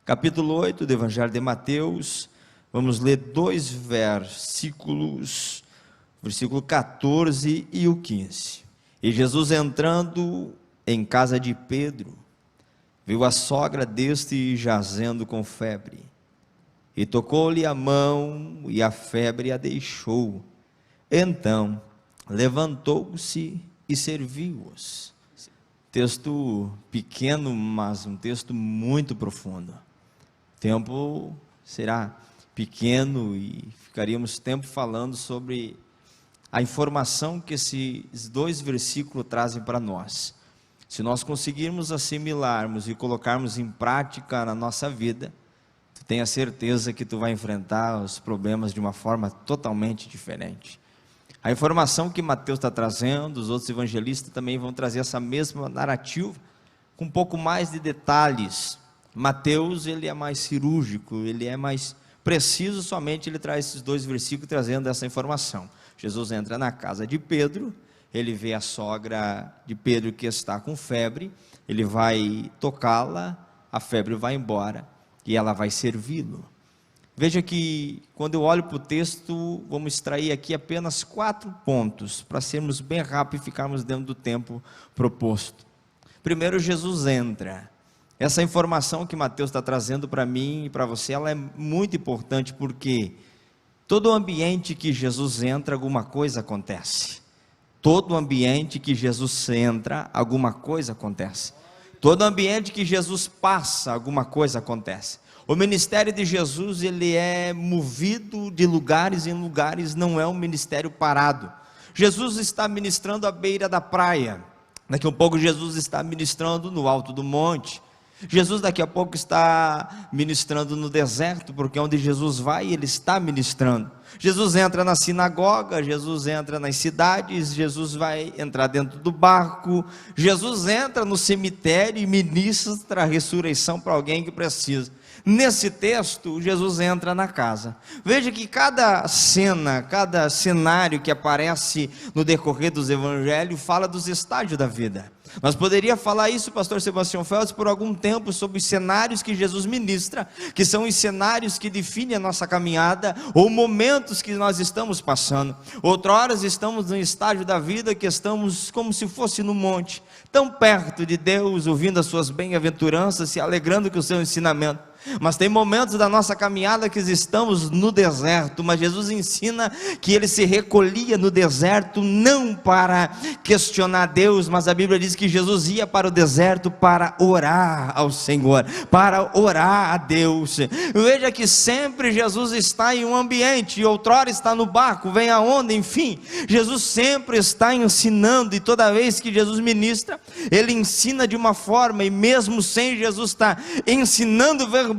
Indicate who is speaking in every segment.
Speaker 1: capítulo 8 do Evangelho de Mateus. Vamos ler dois versículos, versículo 14 e o 15. E Jesus, entrando em casa de Pedro, viu a sogra deste jazendo com febre, e tocou-lhe a mão, e a febre a deixou. Então levantou-se e serviu-os. Texto pequeno, mas um texto muito profundo. O tempo será pequeno e ficaríamos tempo falando sobre a informação que esses dois versículos trazem para nós. Se nós conseguirmos assimilarmos e colocarmos em prática na nossa vida, tu tenha certeza que tu vai enfrentar os problemas de uma forma totalmente diferente. A informação que Mateus está trazendo, os outros evangelistas também vão trazer essa mesma narrativa, com um pouco mais de detalhes. Mateus, ele é mais cirúrgico, ele é mais preciso, somente ele traz esses dois versículos trazendo essa informação. Jesus entra na casa de Pedro, ele vê a sogra de Pedro que está com febre, ele vai tocá-la, a febre vai embora e ela vai servi-lo. Veja que quando eu olho para o texto, vamos extrair aqui apenas 4 pontos, para sermos bem rápidos e ficarmos dentro do tempo proposto. Primeiro, Jesus entra. Essa informação que Mateus está trazendo para mim e para você, ela é muito importante, porque todo ambiente que Jesus entra, alguma coisa acontece. Todo ambiente que Jesus entra, alguma coisa acontece. Todo ambiente que Jesus passa, alguma coisa acontece. O ministério de Jesus, ele é movido de lugares em lugares, não é um ministério parado. Jesus está ministrando à beira da praia, daqui a pouco Jesus está ministrando no alto do monte, Jesus daqui a pouco está ministrando no deserto, porque onde Jesus vai, ele está ministrando. Jesus entra na sinagoga, Jesus entra nas cidades, Jesus vai entrar dentro do barco, Jesus entra no cemitério e ministra a ressurreição para alguém que precisa. Nesse texto, Jesus entra na casa. Veja que cada cena, cada cenário que aparece no decorrer dos evangelhos, fala dos estágios da vida. Nós poderíamos falar isso, pastor Sebastião Feltz, por algum tempo, sobre os cenários que Jesus ministra, que são os cenários que definem a nossa caminhada, ou momentos que nós estamos passando. Outroras estamos num estágio da vida que estamos como se fosse no monte, tão perto de Deus, ouvindo as suas bem-aventuranças, se alegrando com o seu ensinamento. Mas tem momentos da nossa caminhada que estamos no deserto, mas Jesus ensina que ele se recolhia no deserto não para questionar Deus, mas a Bíblia diz que Jesus ia para o deserto para orar ao Senhor, para orar a Deus. Veja que sempre Jesus está em um ambiente, e outrora está no barco, vem a onda, enfim, Jesus sempre está ensinando, e toda vez que Jesus ministra, ele ensina de uma forma, e mesmo sem Jesus estar ensinando verbalmente,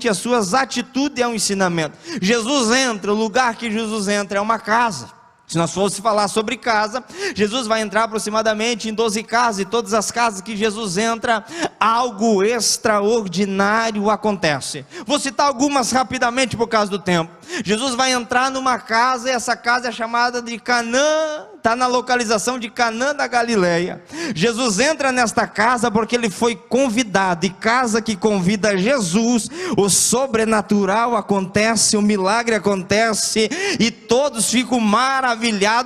Speaker 1: as suas atitudes é um ensinamento. Jesus entra, o lugar que Jesus entra é uma casa. Se nós fôssemos falar sobre casa, Jesus vai entrar aproximadamente em 12 casas, e todas as casas que Jesus entra, algo extraordinário acontece. Vou citar algumas rapidamente por causa do tempo. Jesus vai entrar numa casa, e essa casa é chamada de Canaã, está na localização de Canaã da Galileia. Jesus entra nesta casa porque ele foi convidado, e casa que convida Jesus, o sobrenatural acontece, o milagre acontece, e todos ficam maravilhados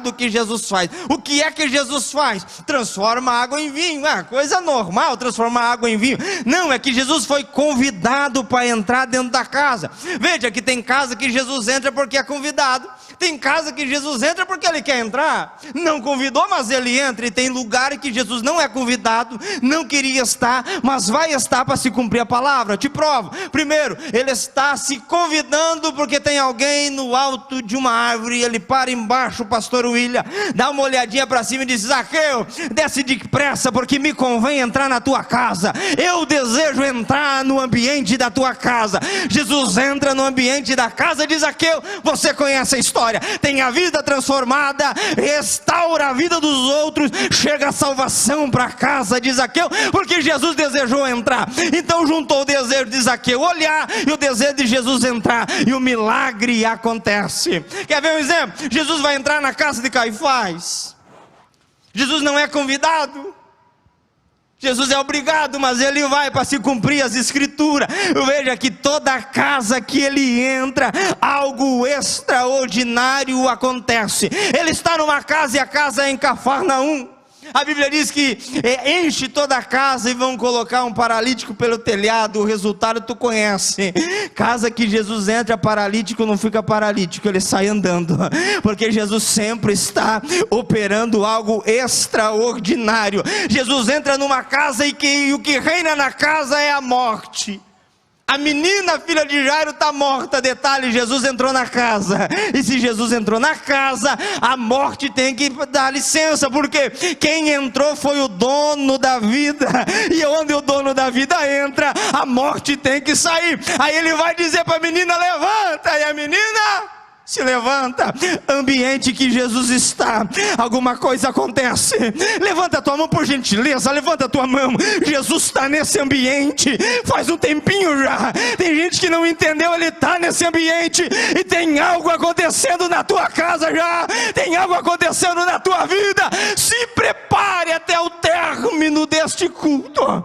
Speaker 1: do que Jesus faz. O que é que Jesus faz? Transforma água em vinho. Coisa normal transformar água em vinho. Não, é que Jesus foi convidado para entrar dentro da casa. Veja que tem casa que Jesus entra porque é convidado, tem casa que Jesus entra porque ele quer entrar, não convidou, mas ele entra. E tem lugar que Jesus não é convidado, não queria estar, mas vai estar para se cumprir a palavra. Te provo. Primeiro, ele está se convidando porque tem alguém no alto de uma árvore, e ele para embaixo, o pastor William dá uma olhadinha para cima e diz: Zaqueu, desce depressa, porque me convém entrar na tua casa, eu desejo entrar no ambiente da tua casa. Jesus entra no ambiente da casa de Zaqueu. Você conhece a história, tem a vida transformada, restaura a vida dos outros, chega a salvação para a casa de Zaqueu, porque Jesus desejou entrar. Então juntou o desejo de Zaqueu olhar e o desejo de Jesus entrar, e o milagre acontece. Quer ver um exemplo? Jesus vai entrar na casa de Caifás. Jesus não é convidado, Jesus é obrigado, mas ele vai para se cumprir as escrituras. Veja que toda casa que ele entra, algo extraordinário acontece. Ele está numa casa e a casa é em Cafarnaum. A Bíblia diz que enche toda a casa e vão colocar um paralítico pelo telhado. O resultado tu conhece. Casa que Jesus entra, paralítico não fica paralítico, ele sai andando, porque Jesus sempre está operando algo extraordinário. Jesus entra numa casa e o que reina na casa é a morte. A menina, filha de Jairo, está morta. Detalhe, Jesus entrou na casa. E se Jesus entrou na casa, a morte tem que dar licença, porque quem entrou foi o dono da vida. E onde o dono da vida entra, a morte tem que sair. Aí ele vai dizer para a menina: levanta. E a menina se levanta. Ambiente que Jesus está, alguma coisa acontece. Levanta a tua mão, por gentileza. Levanta a tua mão. Jesus está nesse ambiente faz um tempinho já. Tem gente que não entendeu, ele está nesse ambiente. E tem algo acontecendo na tua casa já. Tem algo acontecendo na tua vida. Se prepare até o término deste culto,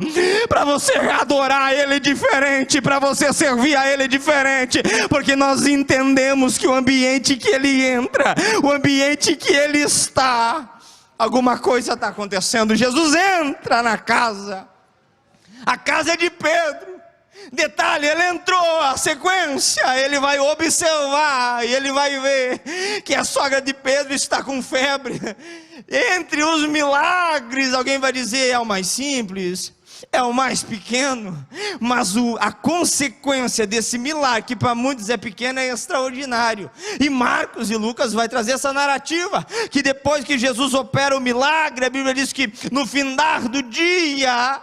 Speaker 1: para você adorar ele diferente, para você servir a ele diferente, porque nós entendemos que o ambiente que ele entra, o ambiente que ele está, alguma coisa está acontecendo. Jesus entra na casa, a casa é de Pedro. Detalhe, ele entrou, a sequência, ele vai observar e ele vai ver que a sogra de Pedro está com febre. Entre os milagres, alguém vai dizer, é o mais simples, é o mais pequeno, mas a consequência desse milagre, que para muitos é pequeno, é extraordinário. E Marcos e Lucas vai trazer essa narrativa, que depois que Jesus opera o milagre, a Bíblia diz que no findar do dia,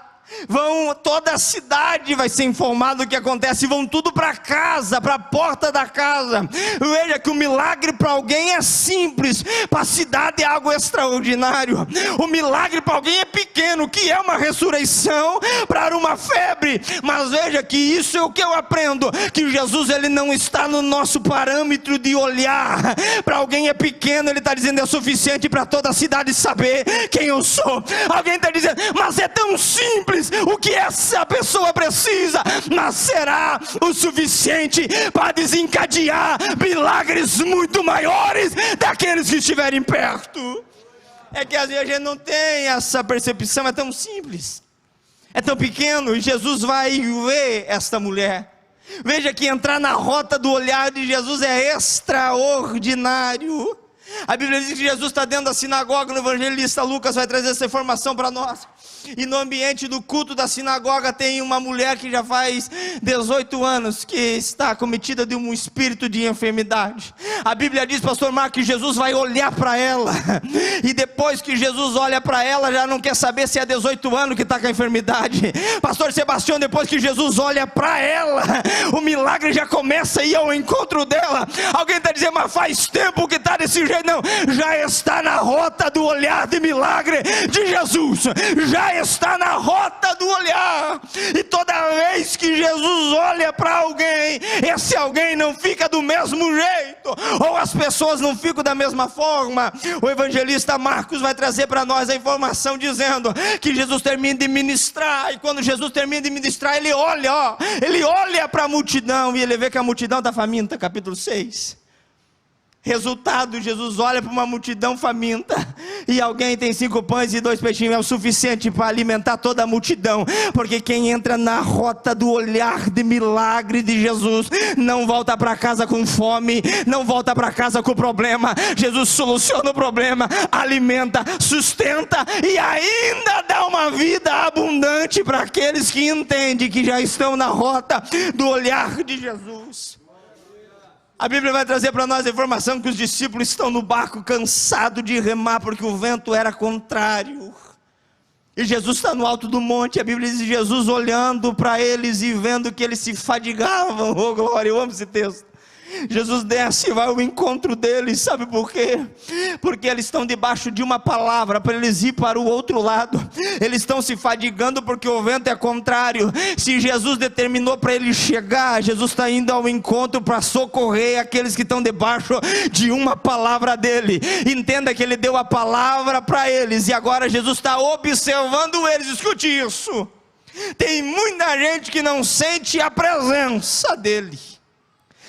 Speaker 1: toda a cidade vai ser informada do que acontece, e vão tudo para casa, para a porta da casa. Veja que o milagre para alguém é simples, para a cidade é algo extraordinário. O milagre para alguém é pequeno, que é uma ressurreição para uma febre. Mas veja que isso é o que eu aprendo, que Jesus, ele não está no nosso parâmetro de olhar. Para alguém é pequeno, ele está dizendo, é suficiente para toda a cidade saber quem eu sou. Alguém está dizendo, mas é tão simples. O que essa pessoa precisa, mas será o suficiente para desencadear milagres muito maiores daqueles que estiverem perto. É que às vezes a gente não tem essa percepção, é tão simples, é tão pequeno. E Jesus vai ver esta mulher. Veja que entrar na rota do olhar de Jesus é extraordinário. A Bíblia diz que Jesus está dentro da sinagoga. O evangelista Lucas vai trazer essa informação para nós. E no ambiente do culto da sinagoga tem uma mulher que já faz 18 anos que está acometida de um espírito de enfermidade. A Bíblia diz, pastor Marcos, que Jesus vai olhar para ela. E depois que Jesus olha para ela, já não quer saber se é 18 anos que está com a enfermidade. Pastor Sebastião, depois que Jesus olha para ela, o milagre já começa a ir ao encontro dela. Alguém está dizendo, mas faz tempo que está desse jeito. Não, já está na rota do olhar de milagre de Jesus. Já está na rota do olhar. E toda vez que Jesus olha para alguém, esse alguém não fica do mesmo jeito, ou as pessoas não ficam da mesma forma. O evangelista Marcos vai trazer para nós a informação dizendo que Jesus termina de ministrar, e quando Jesus termina de ministrar, ele olha para a multidão, e ele vê que a multidão está faminta. Capítulo 6. Resultado, Jesus olha para uma multidão faminta, e alguém tem 5 pães e 2 peixinhos, é o suficiente para alimentar toda a multidão. Porque quem entra na rota do olhar de milagre de Jesus, não volta para casa com fome, não volta para casa com problema. Jesus soluciona o problema, alimenta, sustenta, e ainda dá uma vida abundante para aqueles que entendem que já estão na rota do olhar de Jesus. A Bíblia vai trazer para nós a informação que os discípulos estão no barco cansados de remar, porque o vento era contrário. E Jesus está no alto do monte. A Bíblia diz, Jesus olhando para eles e vendo que eles se fadigavam. Oh glória, eu amo esse texto. Jesus desce e vai ao encontro deles, sabe por quê? Porque eles estão debaixo de uma palavra, para eles ir para o outro lado. Eles estão se fadigando porque o vento é contrário. Se Jesus determinou para eles chegar, Jesus está indo ao encontro para socorrer aqueles que estão debaixo de uma palavra dele. Entenda que ele deu a palavra para eles, e agora Jesus está observando eles. Escute isso: tem muita gente que não sente a presença dele.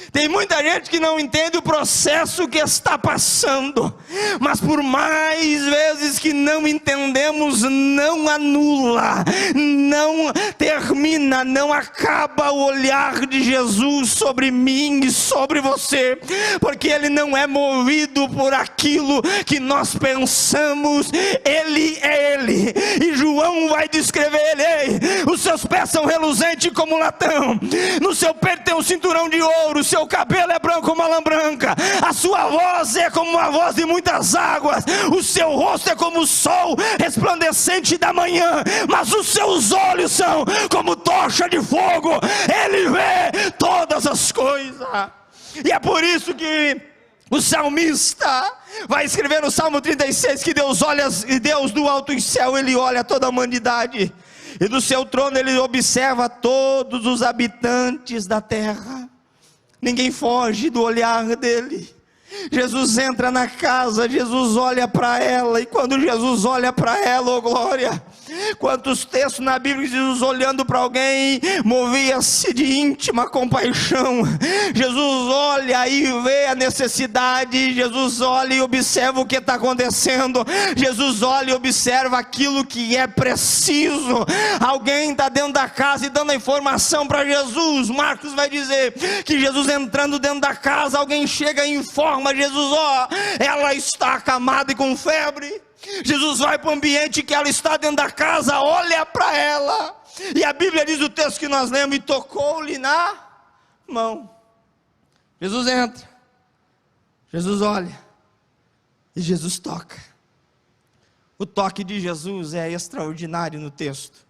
Speaker 1: Tem muita gente que não entende o processo que está passando, mas por mais vezes que não entendemos, não anula, não termina, não acaba o olhar de Jesus sobre mim e sobre você, porque ele não é movido por aquilo que nós pensamos. Ele é ele, e João vai descrever ele: ei, os seus pés são reluzentes como latão, no seu peito tem um cinturão de ouro, seu cabelo é branco como a lã branca, a sua voz é como uma voz de muitas águas, o seu rosto é como o sol resplandecente da manhã, mas os seus olhos são como tocha de fogo. Ele vê todas as coisas. E é por isso que o salmista vai escrever no Salmo 36 que Deus do alto em céu, ele olha toda a humanidade, e do seu trono ele observa todos os habitantes da terra. Ninguém foge do olhar dele. Jesus entra na casa, Jesus olha para ela, e quando Jesus olha para ela, oh glória, quantos textos na Bíblia, Jesus olhando para alguém, movia-se de íntima compaixão. Jesus olha e vê a necessidade, Jesus olha e observa o que está acontecendo, Jesus olha e observa aquilo que é preciso. Alguém está dentro da casa e dando a informação para Jesus. Marcos vai dizer que Jesus entrando dentro da casa, alguém chega e informa Jesus: ó, ela está acamada e com febre. Jesus vai para o ambiente que ela está dentro da casa, olha para ela, e a Bíblia diz, o texto que nós lemos, e tocou-lhe na mão. Jesus entra, Jesus olha, e Jesus toca. O toque de Jesus é extraordinário no texto.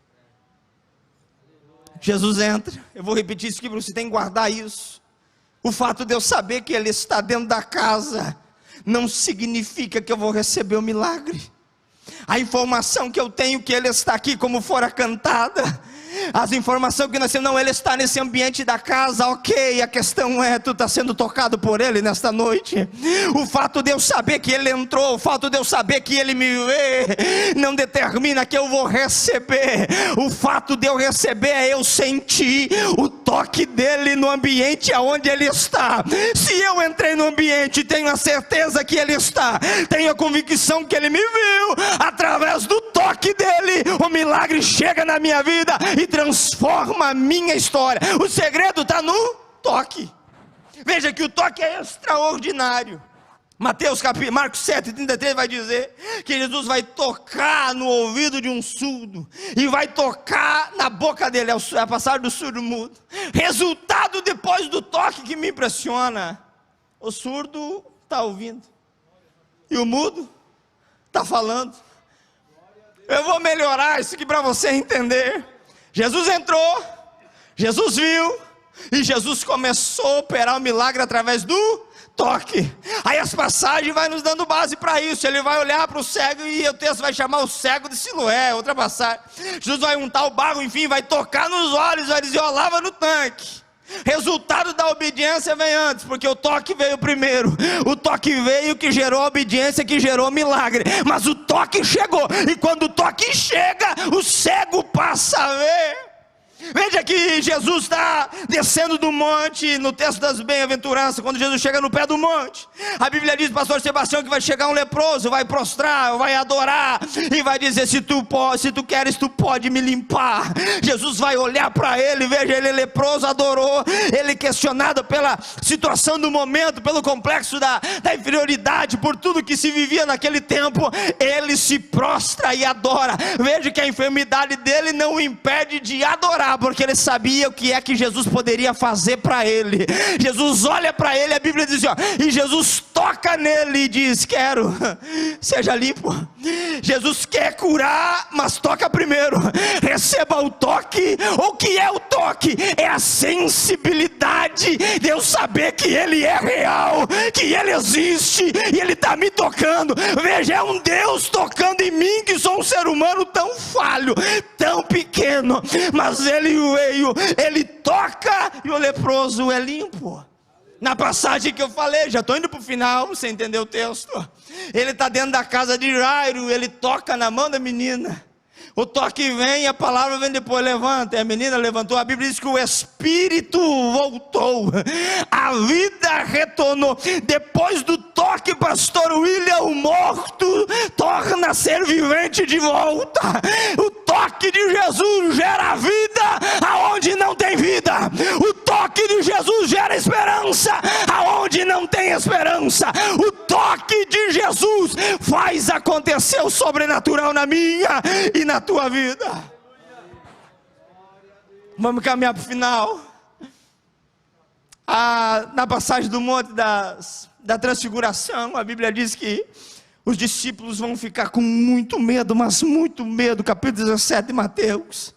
Speaker 1: Jesus entra, eu vou repetir isso aqui para você, tem que guardar isso. O fato de eu saber que ele está dentro da casa não significa que eu vou receber o milagre. A informação que eu tenho que ele está aqui, como fora cantada, as informações que nós temos, não, ele está nesse ambiente da casa, ok, a questão é, tu está sendo tocado por ele nesta noite. O fato de eu saber que ele entrou, o fato de eu saber que ele me vê, não determina que eu vou receber. O fato de eu receber é eu sentir o toque dele no ambiente aonde ele está. Se eu entrei no ambiente, tenho a certeza que ele está, tenho a convicção que ele me viu, através do toque dele, o milagre chega na minha vida e transforma a minha história. O segredo está no toque. Veja que o toque é extraordinário. Marcos 7:33 vai dizer que Jesus vai tocar no ouvido de um surdo, e vai tocar na boca dele, é a passagem do surdo mudo. Resultado depois do toque que me impressiona: o surdo está ouvindo, e o mudo está falando. Eu vou melhorar isso aqui para você entender. Jesus entrou, Jesus viu, e Jesus começou a operar o milagre através do toque. Aí as passagens vai nos dando base para isso. Ele vai olhar para o cego, e o texto vai chamar o cego de Siloé, outra passagem. Jesus vai untar o barro, enfim, vai tocar nos olhos, vai dizer: ó, lava no tanque. Resultado da obediência vem antes, porque o toque veio primeiro. O toque veio que gerou a obediência, que gerou o milagre. Mas o toque chegou, e quando o toque chega, o cego passa a ver. Veja que Jesus está descendo do monte, no texto das bem-aventuranças, quando Jesus chega no pé do monte, a Bíblia diz, pastor Sebastião, que vai chegar um leproso, vai prostrar, vai adorar, e vai dizer: se tu queres, tu pode me limpar. Jesus vai olhar para ele, veja, ele leproso, adorou, ele questionado pela situação do momento, pelo complexo da inferioridade, por tudo que se vivia naquele tempo, ele se prostra e adora. Veja que a enfermidade dele não o impede de adorar. levantar, porque ele sabia o que é que Jesus poderia fazer para ele. Jesus olha para ele, a Bíblia diz, e Jesus toca nele e diz: quero, seja limpo. Jesus quer curar, mas toca primeiro. Receba o toque. O que é o toque? É a sensibilidade de eu saber que ele é real, que ele existe e ele está me tocando. Veja, é um Deus tocando em mim, que sou um ser humano tão falho, tão pequeno, mas ele veio, ele toca e o leproso é limpo. Na passagem que eu falei, já estou indo para o final, você entendeu o texto? Ele está dentro da casa de Jairo, ele toca na mão da menina. O toque vem, a palavra vem depois, levanta. E a menina levantou. A Bíblia diz que o espírito voltou, a vida retornou. Depois do toque, pastor William, o morto torna a ser vivente de volta. O toque de Jesus gera vida aonde não tem vida. O toque de Jesus gera esperança aonde não tem esperança. O toque de Jesus faz acontecer o sobrenatural na minha e na tua vida. Vamos caminhar para o final. Na passagem do monte da transfiguração, a Bíblia diz que os discípulos vão ficar com muito medo, mas muito medo. Capítulo 17 de Mateus.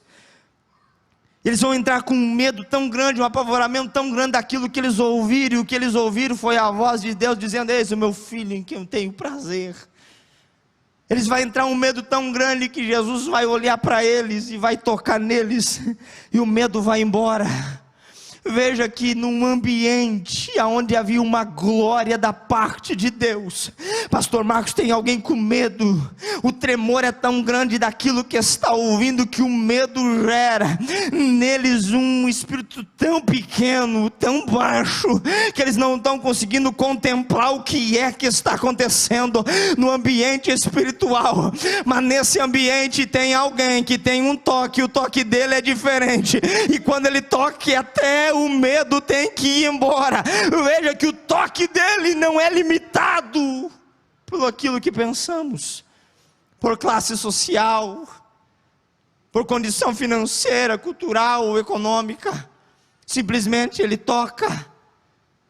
Speaker 1: Eles vão entrar com um medo tão grande, um apavoramento tão grande daquilo que eles ouviram. E o que eles ouviram foi a voz de Deus dizendo: esse é o meu filho em quem eu tenho prazer. Eles vão entrar um medo tão grande que Jesus vai olhar para eles e vai tocar neles, e o medo vai embora. Veja que num ambiente onde havia uma glória da parte de Deus, pastor Marcos, tem alguém com medo, o tremor é tão grande daquilo que está ouvindo, que o medo gera neles um espírito tão pequeno, tão baixo, que eles não estão conseguindo contemplar o que é que está acontecendo no ambiente espiritual. Mas nesse ambiente tem alguém que tem um toque, o toque dele é diferente, e quando ele toca, até o medo tem que ir embora. Veja que o toque dele não é limitado por aquilo que pensamos, por classe social, por condição financeira, cultural, econômica. Simplesmente ele toca,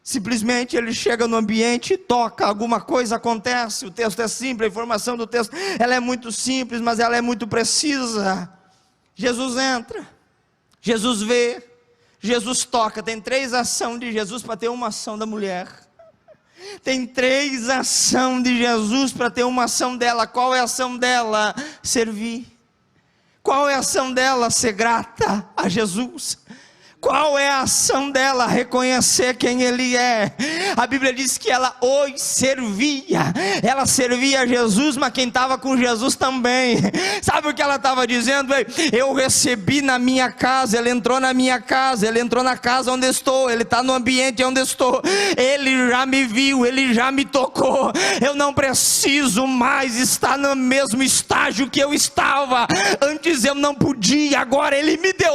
Speaker 1: simplesmente ele chega no ambiente e toca, alguma coisa acontece. O texto é simples, a informação do texto ela é muito simples, mas ela é muito precisa. Jesus entra, Jesus vê, Jesus toca. Tem 3 ações de Jesus para ter uma ação da mulher. Tem 3 ações de Jesus para ter uma ação dela. Qual é a ação dela? Servir. Qual é a ação dela? Ser grata a Jesus. Qual é a ação dela? Reconhecer quem Ele é. A Bíblia diz que ela os servia. Ela servia a Jesus, mas quem estava com Jesus também. Sabe o que ela estava dizendo? Eu recebi na minha casa, Ele entrou na minha casa, Ele entrou na casa onde estou, Ele está no ambiente onde estou, Ele já me viu, Ele já me tocou. Eu não preciso mais estar no mesmo estágio que eu estava. Antes eu não podia, agora Ele me deu.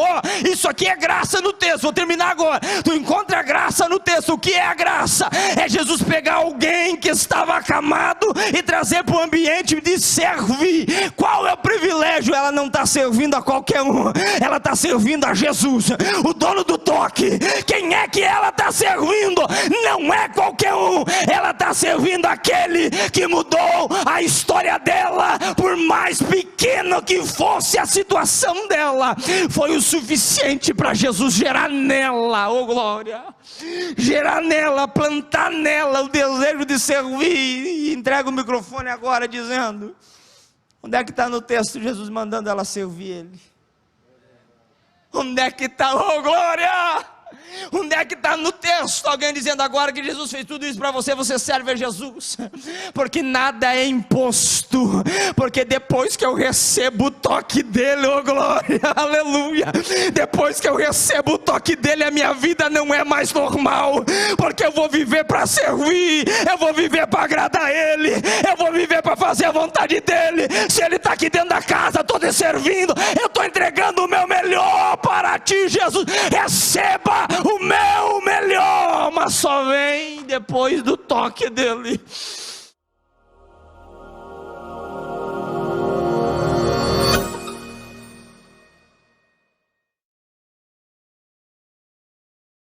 Speaker 1: Isso aqui é graça no texto, vou terminar agora. Tu encontra a graça no texto. O que é a graça? É Jesus pegar alguém que estava acamado e trazer para o ambiente de servir. Qual é o privilégio? Ela não está servindo a qualquer um, ela está servindo a Jesus, o dono do toque. Quem é que ela está servindo? Não é qualquer um, ela está servindo aquele que mudou a história dela. Por mais pequeno que fosse a situação dela, foi o suficiente para Jesus gerar nela, oh glória, gerar nela, plantar nela o desejo de servir. E entrega o microfone agora dizendo: onde é que está no texto Jesus mandando ela servir Ele? Onde é que está, oh glória? Onde é que está no texto alguém dizendo agora que Jesus fez tudo isso para você, você serve a Jesus? Porque nada é imposto, porque depois que eu recebo o toque dele, oh glória, aleluia, depois que eu recebo o toque dele, a minha vida não é mais normal, porque eu vou viver para servir, eu vou viver para agradar ele, eu vou viver para fazer a vontade dele. Se ele está aqui dentro da casa, estou te servindo, eu estou entregando o meu melhor para ti, Jesus. Receba o meu melhor, mas só vem depois do toque dele.